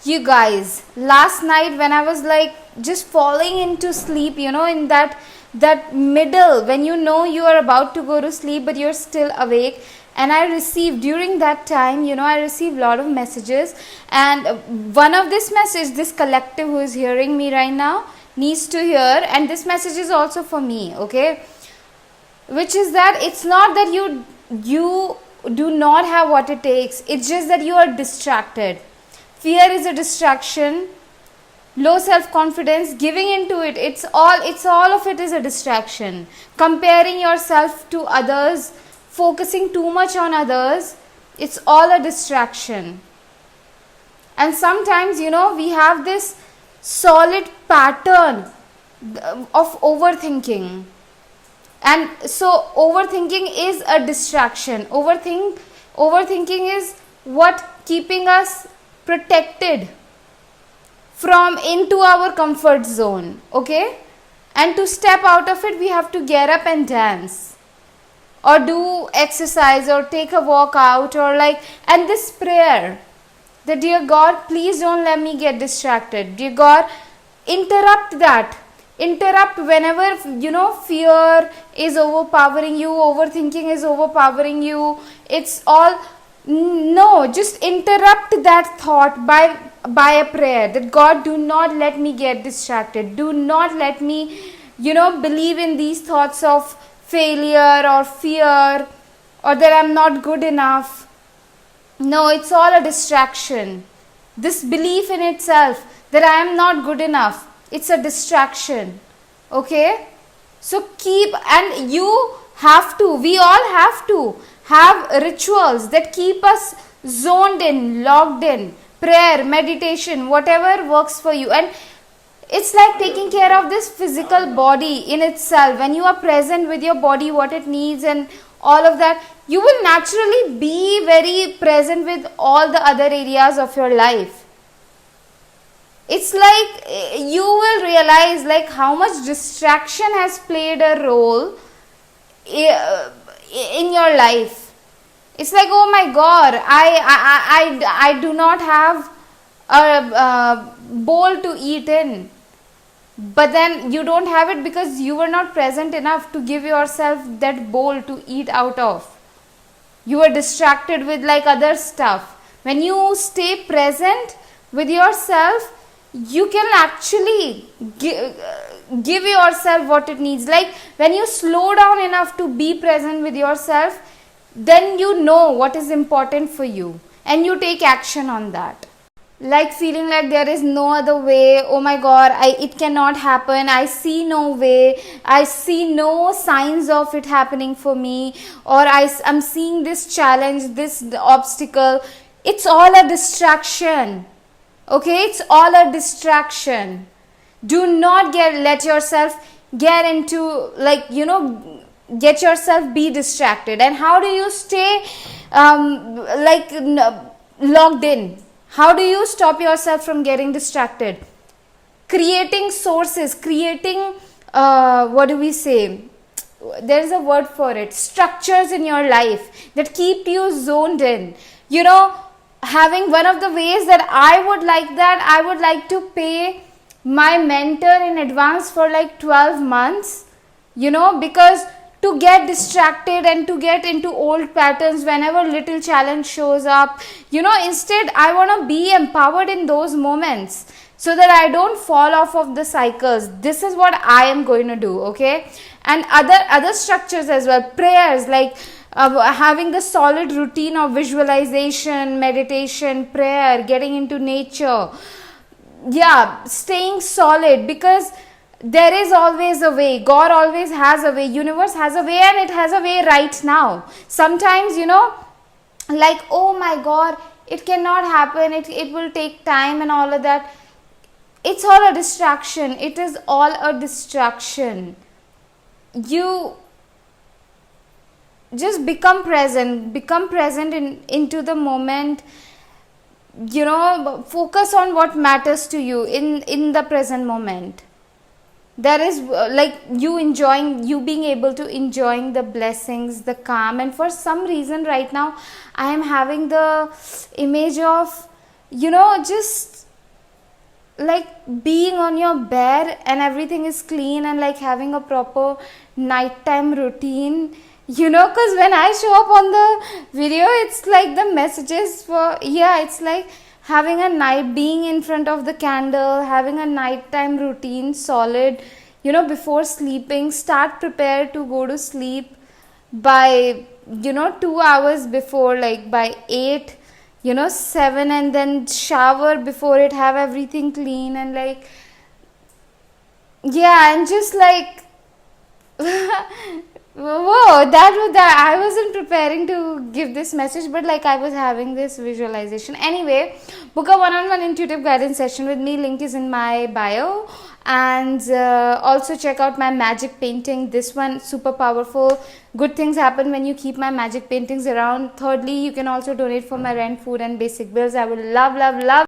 You guys, last night when I was like just falling into sleep, in that middle when you are about to go to sleep but you're still awake, and I received during that time, I received a lot of messages, and one of this message, this collective who is hearing me right now needs to hear, and this message is also for me, okay? Which is that it's not that you do not have what it takes, it's just that you are distracted. Fear is a distraction. Low self-confidence, giving into it, it's all of it is a distraction. Comparing yourself to others, focusing too much on others, it's all a distraction. And sometimes, we have this solid pattern of overthinking. And so overthinking is a distraction. Overthinking is what keeping us protected from into our comfort zone, okay? And to step out of it, we have to get up and dance, or do exercise, or take a walk out, or and this prayer, that dear God, please don't let me get distracted. Dear God, interrupt whenever fear is overpowering you, overthinking is overpowering you. It's all no, just interrupt that thought by a prayer, that God, do not let me get distracted, do not let me believe in these thoughts of failure or fear, or that I'm not good enough. No, it's all a distraction. This belief in itself that I am not good enough, it's a distraction, okay? So we all have to have rituals that keep us zoned in, logged in, prayer, meditation, whatever works for you. And it's like taking care of this physical body in itself. When you are present with your body, what it needs and all of that, you will naturally be very present with all the other areas of your life. It's like you will realize how much distraction has played a role in your life. It's like, oh my God, I do not have a bowl to eat in. But then you don't have it because you were not present enough to give yourself that bowl to eat out of. You were distracted with other stuff. When you stay present with yourself, you can actually give yourself what it needs. When you slow down enough to be present with yourself, then you know what is important for you and you take action on that. Feeling like there is no other way, oh my God, it cannot happen, I see no way, I see no signs of it happening for me, or I'm seeing this challenge, this obstacle. It's all a distraction, okay? It's all a distraction. Do not let yourself get into get yourself be distracted. And how do you stay logged in? How do you stop yourself from getting distracted? Creating sources, creating what do we say? There is a word for it. Structures in your life that keep you zoned in. Having one of the ways that I would like to pay my mentor in advance for 12 months, because to get distracted and to get into old patterns whenever little challenge shows up, instead I want to be empowered in those moments so that I don't fall off of the cycles. This is what I am going to do, okay? And other structures as well, prayers, having the solid routine of visualization, meditation, prayer, getting into nature, staying solid, because there is always a way. God always has a way. Universe has a way, and it has a way right now. Sometimes, oh my God, it cannot happen. It will take time and all of that. It's all a distraction. It is all a distraction. You just become present into the moment. Focus on what matters to you in the present moment. There is you being able to enjoying the blessings, the calm. And for some reason right now I am having the image of just like being on your bed and everything is clean, and like having a proper nighttime routine, you know, because when I show up on the video, it's like the messages for, yeah, it's like having a night, being in front of the candle, having a nighttime routine solid, you know, before sleeping, start prepare to go to sleep by, you know, 2 hours before, like by 8, you know, 7, and then shower before it, have everything clean, and like, yeah, and just like whoa, that I wasn't preparing to give this message, but like I was having this visualization. Anyway, book a one-on-one intuitive guidance session with me, link is in my bio, and also check out my magic painting. This one super powerful. Good things happen when you keep my magic paintings around. Thirdly, you can also donate for my rent, food and basic bills. I will love